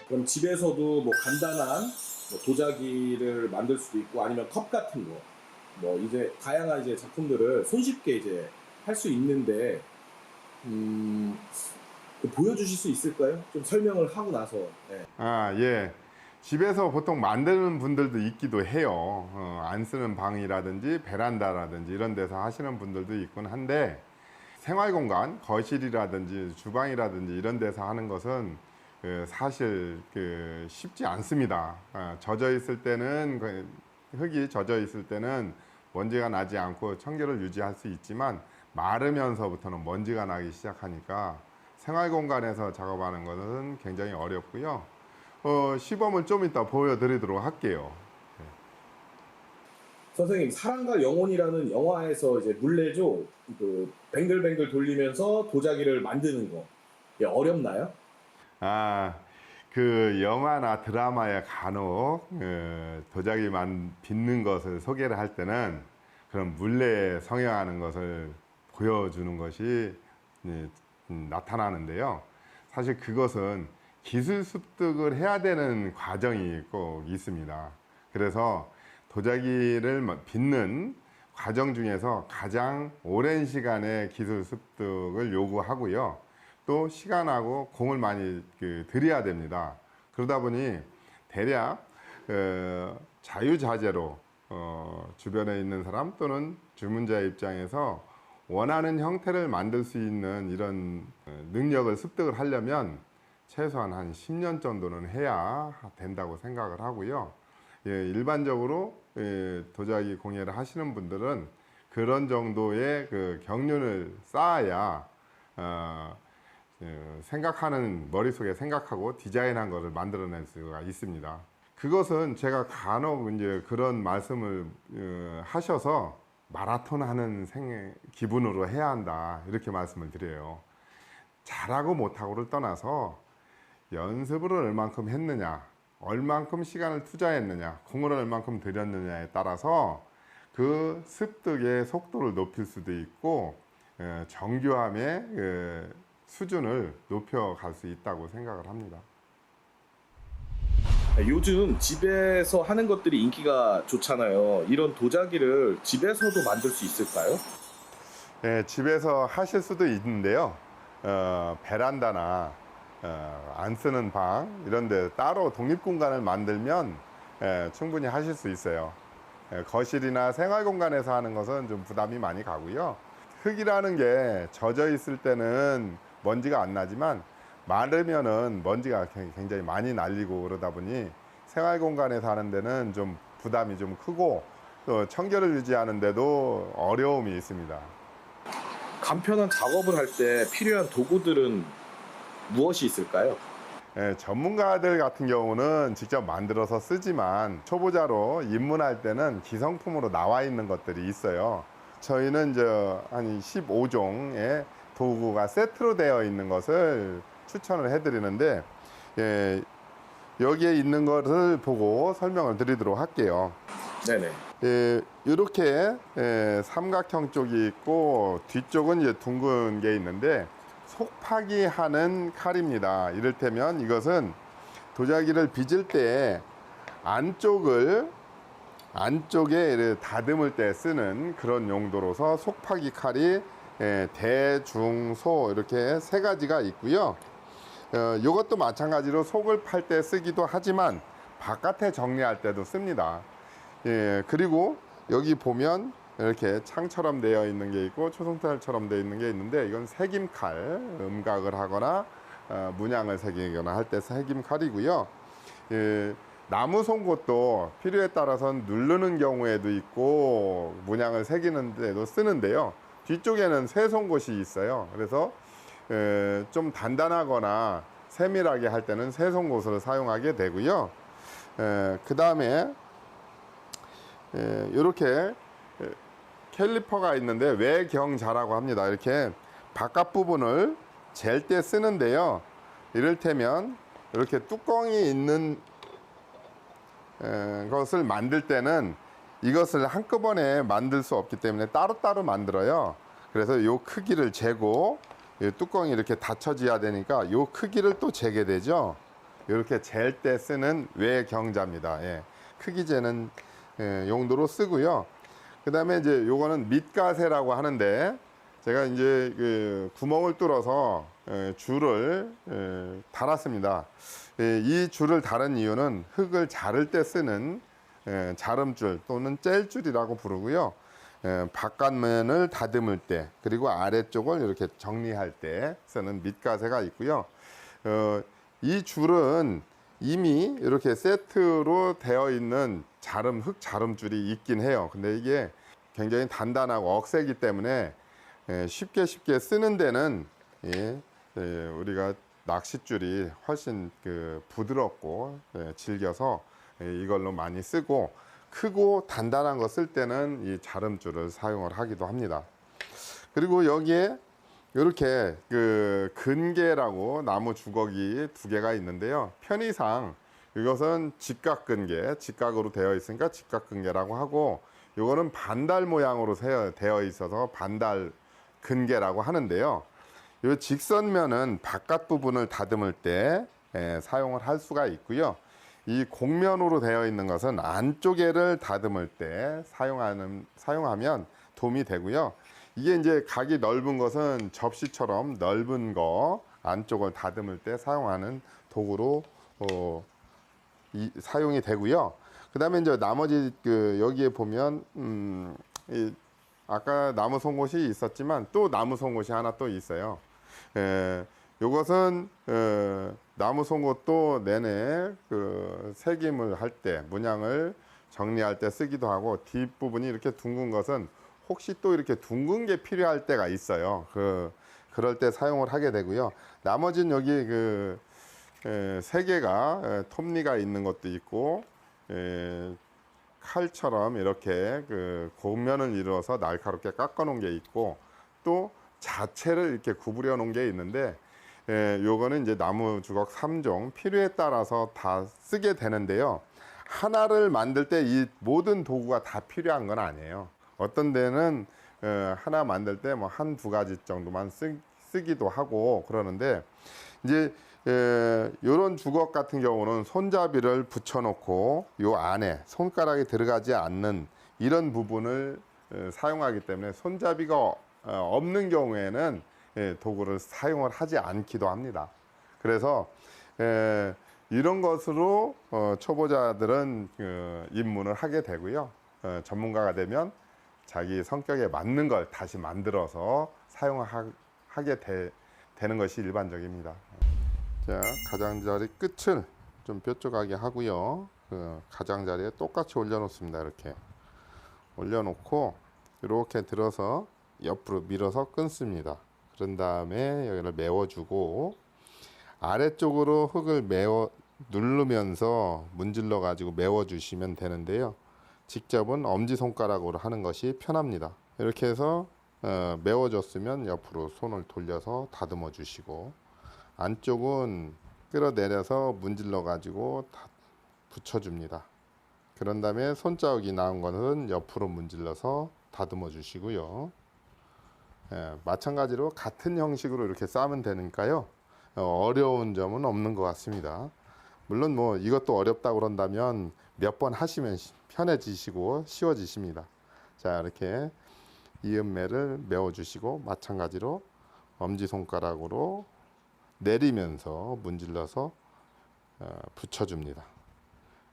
그럼 집에서도 뭐 간단한 뭐 도자기를 만들 수도 있고 아니면 컵 같은 거, 뭐 이제 다양한 이제 작품들을 손쉽게 이제 할 수 있는데, 음, 보여주실 수 있을까요? 좀 설명을 하고 나서. 네. 아, 예. 집에서 보통 만드는 분들도 있기도 해요. 안 쓰는 방이라든지 베란다라든지 이런 데서 하시는 분들도 있곤 한데, 생활 공간, 거실이라든지 주방이라든지 이런 데서 하는 것은 사실 쉽지 않습니다. 젖어 있을 때는 흙이 젖어 있을 때는 먼지가 나지 않고 청결을 유지할 수 있지만, 마르면서부터는 먼지가 나기 시작하니까 생활 공간에서 작업하는 것은 굉장히 어렵고요. 시범을 좀 이따 보여드리도록 할게요. 선생님, 사랑과 영혼이라는 영화에서 이제 물레죠, 그 뱅글뱅글 돌리면서 도자기를 만드는 거, 이게 어렵나요? 아, 그 영화나 드라마에 간혹 도자기만 빚는 것을 소개를 할 때는 그런 물레에 성형하는 것을 보여주는 것이 나타나는데요. 사실 그것은 기술 습득을 해야 되는 과정이 꼭 있습니다. 그래서 도자기를 빚는 과정 중에서 가장 오랜 시간의 기술 습득을 요구하고요. 또 시간하고 공을 많이 들여야 됩니다. 그러다 보니 대략 자유자재로 주변에 있는 사람 또는 주문자의 입장에서 원하는 형태를 만들 수 있는 이런 능력을 습득을 하려면 최소한 한 10년 정도는 해야 된다고 생각을 하고요. 예, 일반적으로 도자기 공예를 하시는 분들은 그런 정도의 그 경륜을 쌓아야 생각하는, 머릿속에 생각하고 디자인한 것을 만들어낼 수가 있습니다. 그것은 제가 간혹 이제 그런 말씀을 하셔서 마라톤 하는 기분으로 해야 한다, 이렇게 말씀을 드려요. 잘하고 못하고를 떠나서 연습을 얼만큼 했느냐, 얼만큼 시간을 투자했느냐, 공을 얼만큼 들였느냐에 따라서 그 습득의 속도를 높일 수도 있고 정교함의 수준을 높여갈 수 있다고 생각을 합니다. 요즘 집에서 하는 것들이 인기가 좋잖아요. 이런 도자기를 집에서도 만들 수 있을까요? 네, 집에서 하실 수도 있는데요. 베란다나 안 쓰는 방 이런 데 따로 독립 공간을 만들면 충분히 하실 수 있어요. 거실이나 생활 공간에서 하는 것은 좀 부담이 많이 가고요. 흙이라는 게 젖어 있을 때는 먼지가 안 나지만 마르면은 먼지가 굉장히 많이 날리고 그러다 보니 생활 공간에서 하는 데는 좀 부담이 좀 크고 또 청결을 유지하는 데도 어려움이 있습니다. 간편한 작업을 할 때 필요한 도구들은 무엇이 있을까요? 전문가들 같은 경우는 직접 만들어서 쓰지만 초보자로 입문할 때는 기성품으로 나와 있는 것들이 있어요. 저희는 한 15종의 도구가 세트로 되어 있는 것을 추천을 해드리는데, 여기에 있는 것을 보고 설명을 드리도록 할게요. 네네. 이렇게 삼각형 쪽이 있고 뒤쪽은 이제 둥근 게 있는데 속파기 하는 칼입니다. 이를테면 이것은 도자기를 빚을 때 안쪽에 다듬을 때 쓰는 그런 용도로서 속파기 칼이 대, 중, 소 이렇게 세 가지가 있고요. 이것도 마찬가지로 속을 팔 때 쓰기도 하지만 바깥에 정리할 때도 씁니다. 그리고 여기 보면 이렇게 창처럼 되어 있는 게 있고 초승달처럼 되어 있는 게 있는데, 이건 새김칼, 음각을 하거나 문양을 새기거나 할 때 새김칼이고요. 나무 송곳도 필요에 따라서는 누르는 경우에도 있고 문양을 새기는 데도 쓰는데요. 뒤쪽에는 쇠송곳이 있어요. 그래서 좀 단단하거나 세밀하게 할 때는 쇠송곳을 사용하게 되고요. 그 다음에 이렇게 캘리퍼가 있는데 외경자라고 합니다. 이렇게 바깥 부분을 잴 때 쓰는데요. 이를테면 이렇게 뚜껑이 있는 것을 만들 때는 이것을 한꺼번에 만들 수 없기 때문에 따로따로 만들어요. 그래서 이 크기를 재고 이 뚜껑이 이렇게 닫혀져야 되니까 이 크기를 또 재게 되죠. 이렇게 잴 때 쓰는 외경자입니다. 예. 크기 재는 용도로 쓰고요. 그 다음에 이제 요거는 밑가세라고 하는데, 제가 이제 그 구멍을 뚫어서 줄을 달았습니다. 이 줄을 달은 이유는 흙을 자를 때 쓰는 자름줄 또는 짤줄이라고 부르고요. 바깥면을 다듬을 때, 그리고 아래쪽을 이렇게 정리할 때 쓰는 밑가세가 있고요. 이 줄은 이미 이렇게 세트로 되어 있는 흙 자름줄이 있긴 해요. 근데 이게 굉장히 단단하고 억세기 때문에 쉽게 쓰는 데는 우리가 낚싯줄이 훨씬 부드럽고 질겨서 이걸로 많이 쓰고, 크고 단단한 거 쓸 때는 이 자름줄을 사용을 하기도 합니다. 그리고 여기에 이렇게 근개라고 나무 주걱이 2개가 있는데요. 편의상 이것은 직각근개, 직각으로 되어 있으니까 직각근개라고 하고, 이거는 반달 모양으로 되어 있어서 반달 근개라고 하는데요. 이 직선면은 바깥 부분을 다듬을 때 사용을 할 수가 있고요. 이 곡면으로 되어 있는 것은 안쪽에를 다듬을 때 사용하면 도움이 되고요. 이게 이제 각이 넓은 것은 접시처럼 넓은 거 안쪽을 다듬을 때 사용하는 도구로 사용이 되고요. 그 다음에 이제 나머지 여기에 보면 아까 나무 송곳이 있었지만 또 나무 송곳이 하나 또 있어요. 요것은 나무 송곳도 내내 새김을 할 때, 문양을 정리할 때 쓰기도 하고, 뒷부분이 이렇게 둥근 것은 혹시 또 이렇게 둥근 게 필요할 때가 있어요. 그럴 때 사용을 하게 되고요. 나머지는 여기 3개가 톱니가 있는 것도 있고, 칼처럼 이렇게 곡면을 이루어서 날카롭게 깎아 놓은 게 있고, 또 자체를 이렇게 구부려 놓은 게 있는데, 요거는 이제 나무 주걱 3종 필요에 따라서 다 쓰게 되는데요. 하나를 만들 때 이 모든 도구가 다 필요한 건 아니에요. 어떤 데는 하나 만들 때 뭐 1-2가지 정도만 쓰기도 하고 그러는데, 이제 요런 주걱 같은 경우는 손잡이를 붙여 놓고 요 안에 손가락이 들어가지 않는 이런 부분을 사용하기 때문에, 손잡이가 없는 경우에는 도구를 사용을 하지 않기도 합니다. 그래서 이런 것으로 초보자들은 입문을 하게 되고요. 전문가가 되면 자기 성격에 맞는 걸 다시 만들어서 사용하게 되는 것이 일반적입니다. 자, 가장자리 끝을 좀 뾰족하게 하고요. 가장자리에 똑같이 올려놓습니다. 이렇게 올려놓고 이렇게 들어서 옆으로 밀어서 끊습니다. 그런 다음에 여기를 메워주고, 아래쪽으로 흙을 누르면서 문질러 가지고 메워주시면 되는데요. 직접은 엄지손가락으로 하는 것이 편합니다. 이렇게 해서 메워줬으면 옆으로 손을 돌려서 다듬어 주시고, 안쪽은 끌어내려서 문질러 가지고 붙여줍니다. 그런 다음에 손자국이 나온 것은 옆으로 문질러서 다듬어 주시고요. 마찬가지로 같은 형식으로 이렇게 싸면 되니까요. 어려운 점은 없는 것 같습니다. 물론 뭐 이것도 어렵다고 그런다면 몇 번 하시면 편해지시고 쉬워지십니다. 자, 이렇게 이음매를 메워주시고, 마찬가지로 엄지손가락으로 내리면서 문질러서 붙여줍니다.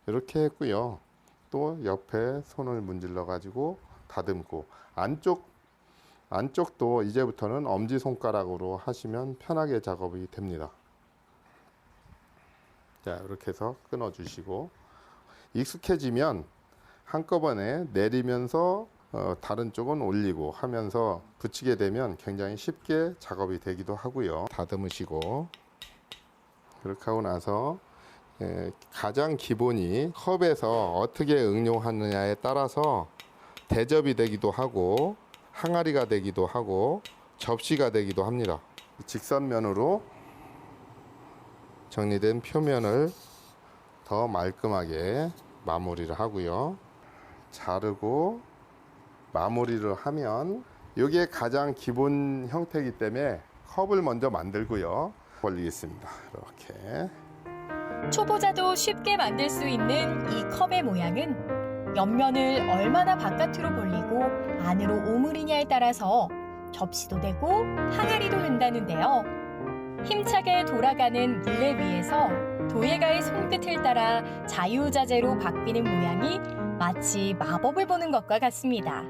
이렇게 했고요. 또 옆에 손을 문질러 가지고 다듬고, 안쪽도 이제부터는 엄지손가락으로 하시면 편하게 작업이 됩니다. 자, 이렇게 해서 끊어 주시고, 익숙해지면 한꺼번에 내리면서 다른 쪽은 올리고 하면서 붙이게 되면 굉장히 쉽게 작업이 되기도 하고요. 다듬으시고, 그렇게 하고 나서 가장 기본이 컵에서 어떻게 응용하느냐에 따라서 대접이 되기도 하고, 항아리가 되기도 하고, 접시가 되기도 합니다. 직선면으로 정리된 표면을 더 말끔하게 마무리를 하고요. 자르고 마무리를 하면, 이게 가장 기본 형태이기 때문에 컵을 먼저 만들고요. 벌리겠습니다. 이렇게. 초보자도 쉽게 만들 수 있는 이 컵의 모양은 옆면을 얼마나 바깥으로 벌리고 안으로 오므리냐에 따라서 접시도 되고 항아리도 된다는데요. 힘차게 돌아가는 물레 위에서 도예가의 손끝을 따라 자유자재로 바뀌는 모양이 마치 마법을 보는 것과 같습니다.